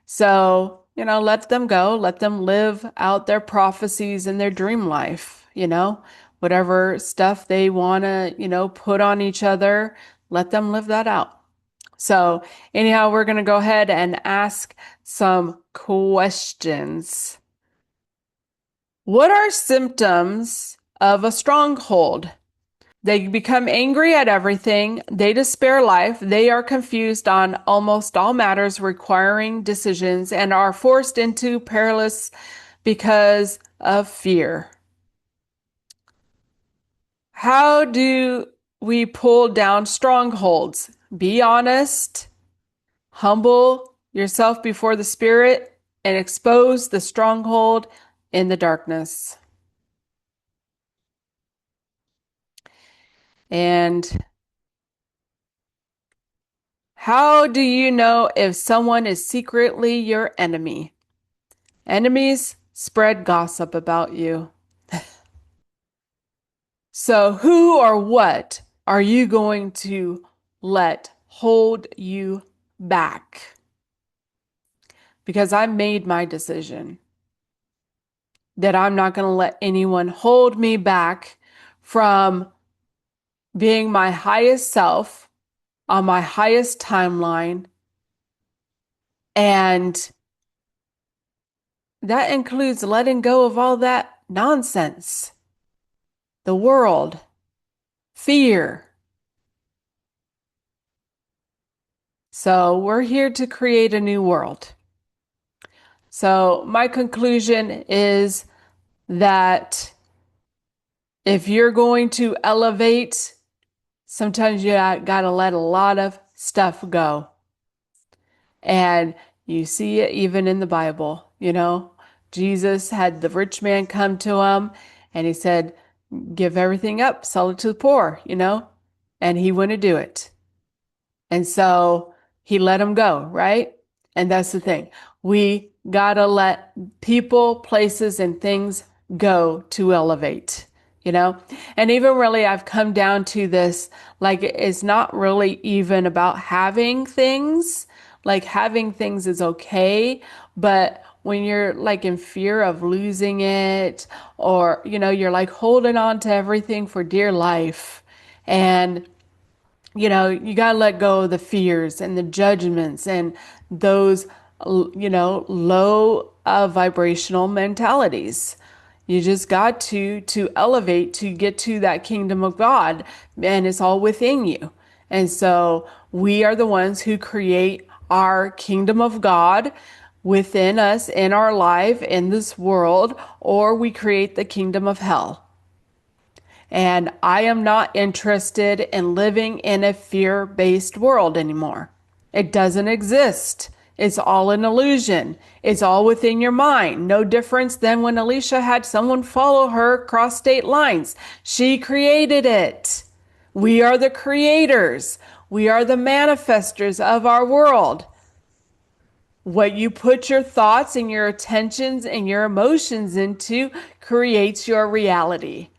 So, let them go, let them live out their prophecies and their dream life, whatever stuff they want to, put on each other, let them live that out. So, anyhow, we're going to go ahead and ask some questions. What are symptoms of a stronghold? They become angry at everything. They despair life. They are confused on almost all matters requiring decisions and are forced into perilous because of fear. How do we pull down strongholds? Be honest, humble yourself before the Spirit, and expose the stronghold in the darkness. And how do you know if someone is secretly your enemy? Enemies spread gossip about you. So who or what are you going to let hold you back? Because I made my decision that I'm not going to let anyone hold me back from being my highest self on my highest timeline. And that includes letting go of all that nonsense, the world, fear. So we're here to create a new world. So my conclusion is that if you're going to elevate, sometimes you got to let a lot of stuff go. And you see it even in the Bible, Jesus had the rich man come to him and he said, give everything up, sell it to the poor, and he wouldn't do it. And so he let him go, right? And that's the thing. We gotta let people, places, and things go to elevate, And even really, I've come down to this, like, it's not really even about having things. Like, having things is okay, but when you're like in fear of losing it, or, you're like holding on to everything for dear life, and you got to let go of the fears and the judgments and those, low vibrational mentalities. You just got to elevate to get to that kingdom of God, and it's all within you. And so we are the ones who create our kingdom of God within us, in our life, in this world, or we create the kingdom of hell. And I am not interested in living in a fear-based world anymore. It doesn't exist. It's all an illusion. It's all within your mind. No difference than when Alisha had someone follow her across state lines. She created it. We are the creators. We are the manifestors of our world. What you put your thoughts and your attentions and your emotions into creates your reality.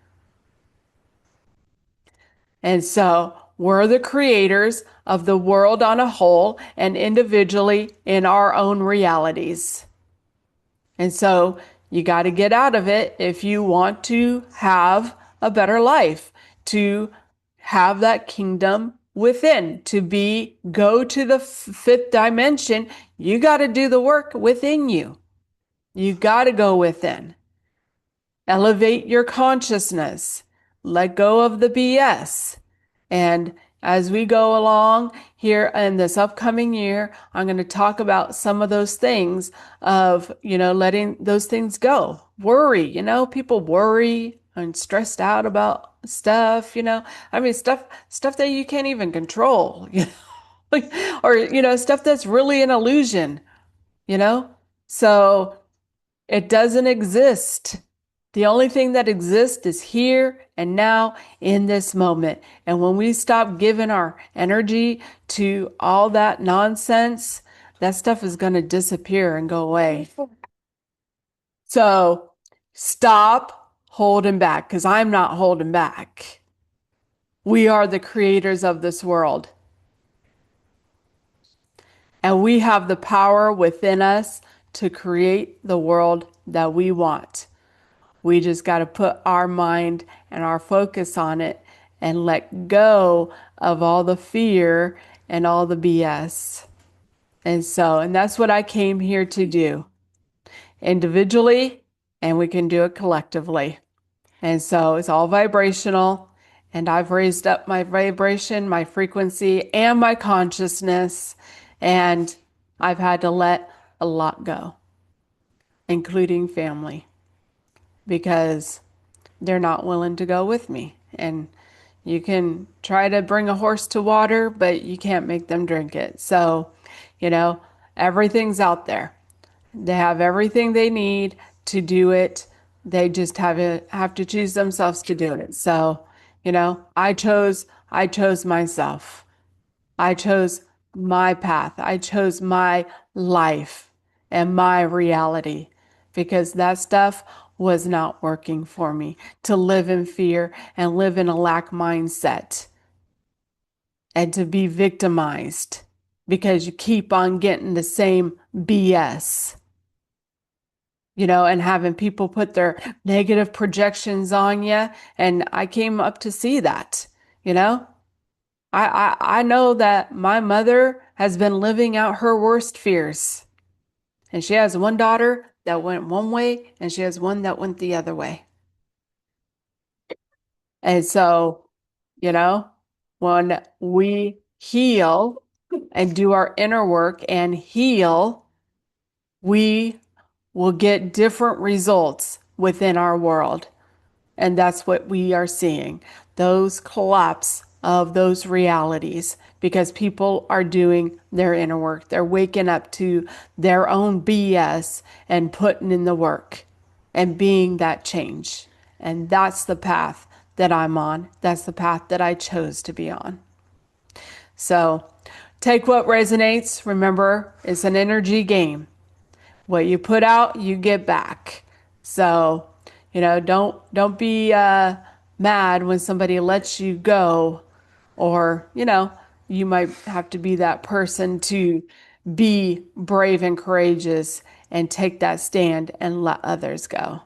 And so we're the creators of the world on a whole and individually in our own realities. And so you got to get out of it if you want to have a better life, to have that kingdom within, go to the fifth dimension. You got to do the work within you. You got to go within. Elevate your consciousness. Let go of the BS. And as we go along here in this upcoming year, I'm going to talk about some of those things of, letting those things go. Worry, people worry and stressed out about stuff, stuff that you can't even control, or, stuff that's really an illusion, So it doesn't exist. The only thing that exists is here and now in this moment. And when we stop giving our energy to all that nonsense, that stuff is going to disappear and go away. So stop holding back, because I'm not holding back. We are the creators of this world. And we have the power within us to create the world that we want. We just got to put our mind and our focus on it and let go of all the fear and all the BS. And that's what I came here to do, individually, and we can do it collectively. And so it's all vibrational, and I've raised up my vibration, my frequency, and my consciousness, and I've had to let a lot go, including family, because they're not willing to go with me. And you can try to bring a horse to water, but you can't make them drink it. So, everything's out there. They have everything they need to do it. They just have to choose themselves to do it. So, I chose myself. I chose my path. I chose my life and my reality, because that stuff was not working for me, to live in fear and live in a lack mindset and to be victimized because you keep on getting the same BS, and having people put their negative projections on you. And I came up to see that, I know that my mother has been living out her worst fears. And she has one daughter that went one way, and she has one that went the other way. And so, when we heal and do our inner work and heal, we will get different results within our world. And that's what we are seeing, those collapse of those realities, because people are doing their inner work. They're waking up to their own BS and putting in the work and being that change. And that's the path that I'm on. That's the path that I chose to be on. So take what resonates. Remember, it's an energy game. What you put out, you get back. So, don't be mad when somebody lets you go, or, you might have to be that person to be brave and courageous and take that stand and let others go.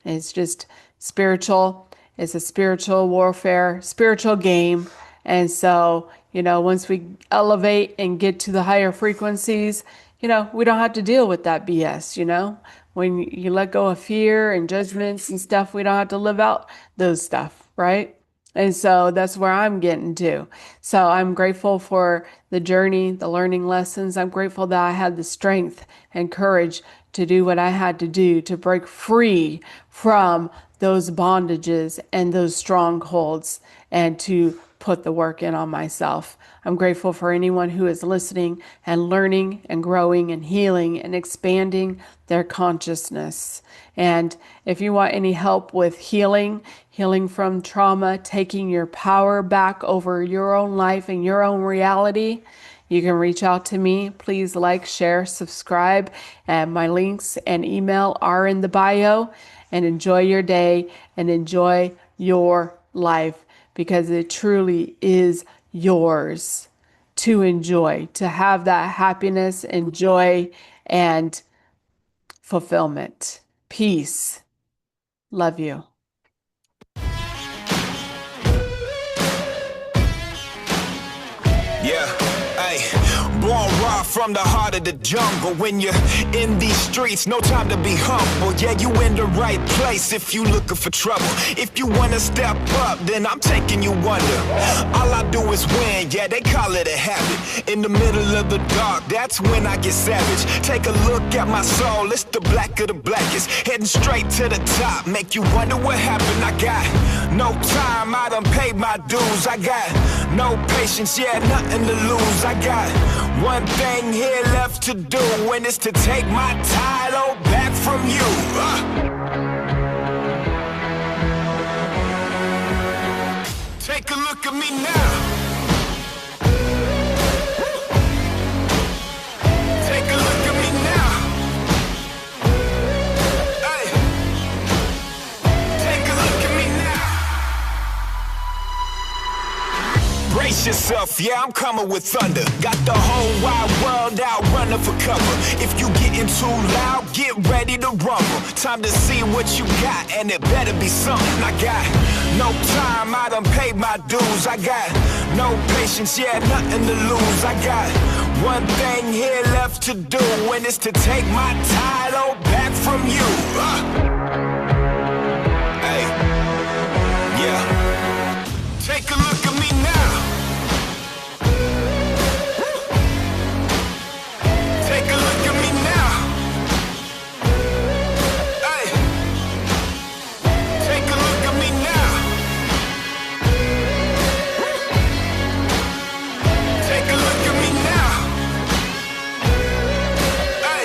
It's just spiritual. It's a spiritual warfare, spiritual game. And so, once we elevate and get to the higher frequencies, we don't have to deal with that BS, When you let go of fear and judgments and stuff, we don't have to live out those stuff, right? And so that's where I'm getting to. So I'm grateful for the journey, the learning lessons. I'm grateful that I had the strength and courage to do what I had to do to break free from those bondages and those strongholds and to put the work in on myself. I'm grateful for anyone who is listening and learning and growing and healing and expanding their consciousness. And if you want any help with healing from trauma, taking your power back over your own life and your own reality, you can reach out to me. Please like, share, subscribe. And my links and email are in the bio. And enjoy your day and enjoy your life, because it truly is yours to enjoy, to have that happiness and joy and fulfillment. Peace. Love you. Yeah, hey, born raw from the heart of the jungle. When you're in these streets, no time to be humble. Yeah, you in the right place if you looking for trouble. If you wanna step up, then I'm taking you under. All I do is win, yeah, they call it a habit. In the middle of the dark, that's when I get savage. Take a look at my soul, it's the black of the blackest. Heading straight to the top, make you wonder what happened. I got no time, I done paid my dues. I got no patience, yeah, nothing to lose. I got one thing here left to do, and it's to take my title back from you. Take a look at me now. Take a look at me now. Hey. Take a look at me now. Brace yourself, yeah, I'm coming with thunder. Got the whole wide world out running for cover. If you getting too loud, get ready to rumble. Time to see what you got, and it better be something. I got no time, I done paid my dues. I got no patience, yeah, nothing to lose. I got one thing here left to do, and it's to take my title back from you. Hey, yeah. Take a look at me now. Take a look at me now. Hey. Take a look at me now. Take a look at me now. Hey.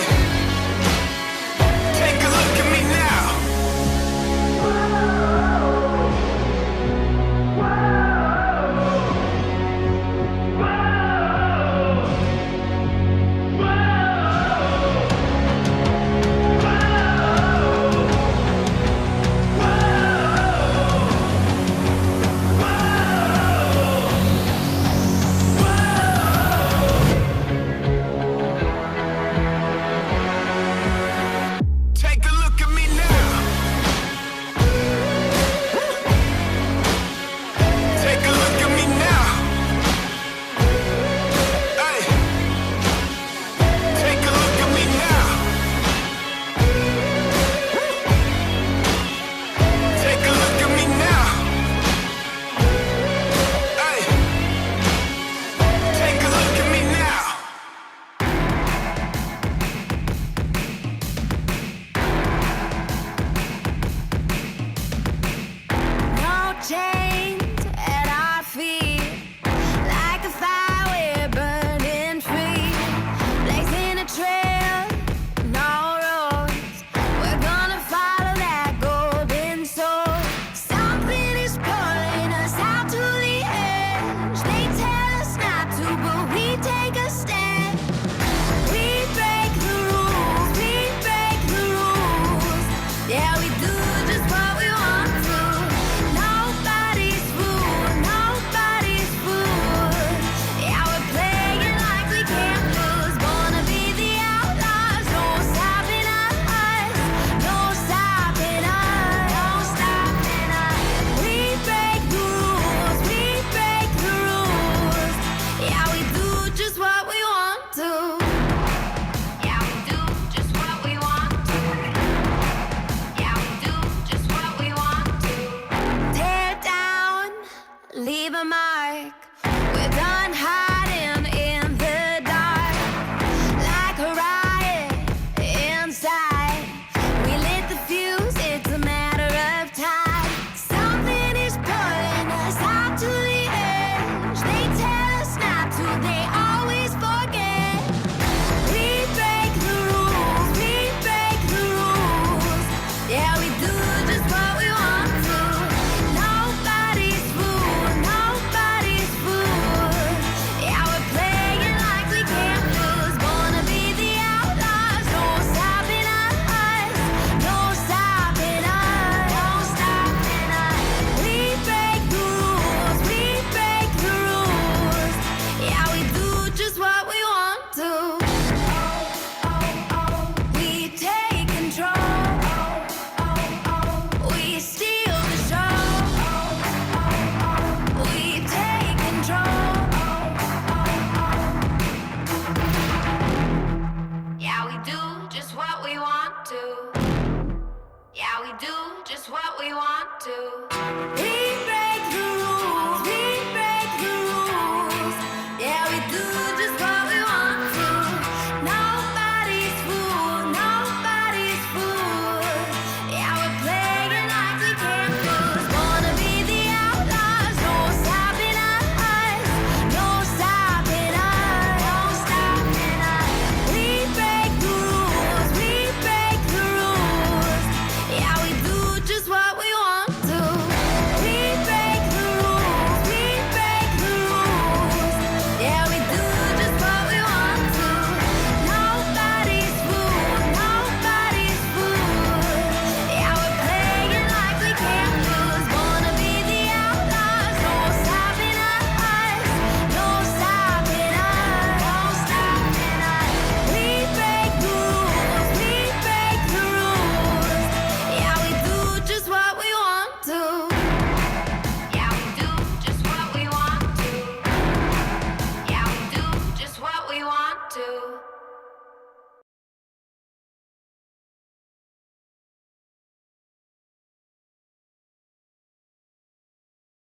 to. Yeah, we do just what we want to. We